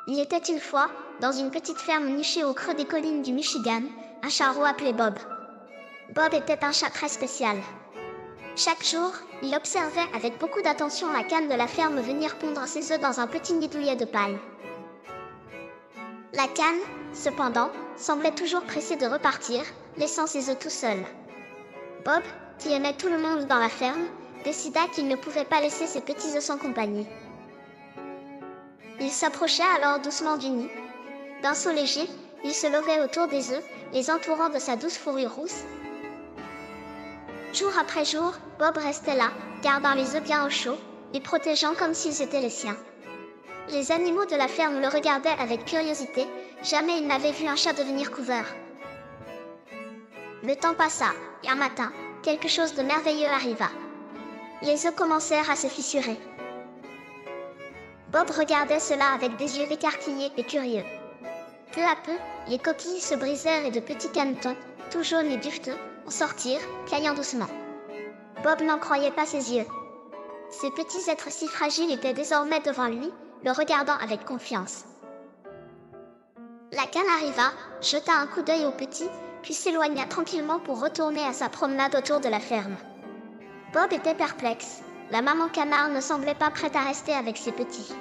Il était une fois, dans une petite ferme nichée au creux des collines du Michigan, un charreau appelé Bob. Bob était un chat très spécial. Chaque jour, il observait avec beaucoup d'attention la canne de la ferme venir pondre ses œufs dans un petit nid douillet de paille. La canne, cependant, semblait toujours pressée de repartir, laissant ses œufs tout seuls. Bob, qui aimait tout le monde dans la ferme, décida qu'il ne pouvait pas laisser ses petits œufs sans compagnie. Il s'approcha alors doucement du nid. D'un saut léger, il se levait autour des œufs, les entourant de sa douce fourrure rousse. Jour après jour, Bob restait là, gardant les œufs bien au chaud, les protégeant comme s'ils étaient les siens. Les animaux de la ferme le regardaient avec curiosité, jamais ils n'avaient vu un chat devenir couveur. Le temps passa, et un matin, quelque chose de merveilleux arriva. Les œufs commencèrent à se fissurer. Bob regardait cela avec des yeux écarquillés et curieux. Peu à peu, les coquilles se brisèrent et de petits canetons, tout jaunes et duveteux, en sortirent, caillant doucement. Bob n'en croyait pas ses yeux. Ces petits êtres si fragiles étaient désormais devant lui, le regardant avec confiance. La canne arriva, jeta un coup d'œil aux petits, puis s'éloigna tranquillement pour retourner à sa promenade autour de la ferme. Bob était perplexe. La maman canard ne semblait pas prête à rester avec ses petits.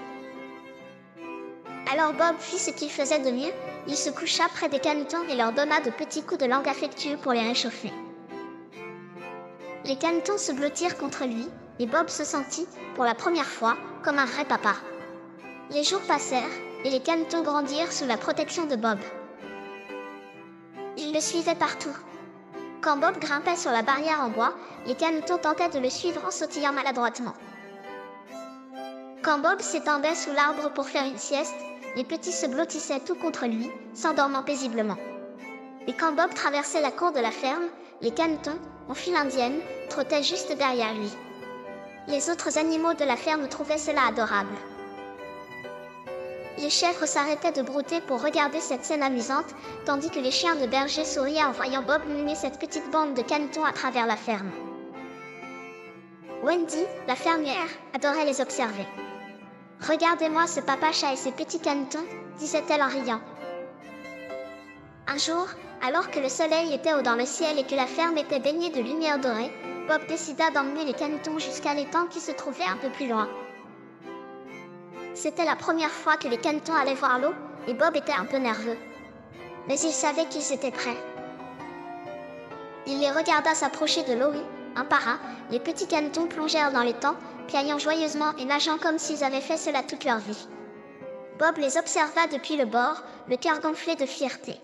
Alors Bob fit ce qu'il faisait de mieux, il se coucha près des canetons et leur donna de petits coups de langue affectueux pour les réchauffer. Les canetons se blottirent contre lui, et Bob se sentit, pour la première fois, comme un vrai papa. Les jours passèrent, et les canetons grandirent sous la protection de Bob. Il le suivait partout. Quand Bob grimpait sur la barrière en bois, les canetons tentaient de le suivre en sautillant maladroitement. Quand Bob s'étendait sous l'arbre pour faire une sieste, les petits se blottissaient tout contre lui, s'endormant paisiblement. Et quand Bob traversait la cour de la ferme, les canetons, en file indienne, trottaient juste derrière lui. Les autres animaux de la ferme trouvaient cela adorable. Les chèvres s'arrêtaient de brouter pour regarder cette scène amusante, tandis que les chiens de berger souriaient en voyant Bob mener cette petite bande de canetons à travers la ferme. Wendy, la fermière, adorait les observer. « Regardez-moi ce papa chat et ses petits canetons », disait-elle en riant. Un jour, alors que le soleil était haut dans le ciel et que la ferme était baignée de lumière dorée, Bob décida d'emmener les canetons jusqu'à l'étang qui se trouvait un peu plus loin. C'était la première fois que les canetons allaient voir l'eau, et Bob était un peu nerveux. Mais il savait qu'ils étaient prêts. Il les regarda s'approcher de l'eau et, un par un, les petits canetons plongèrent dans l'étang, piaillant joyeusement et nageant comme s'ils avaient fait cela toute leur vie. Bob les observa depuis le bord, le cœur gonflé de fierté.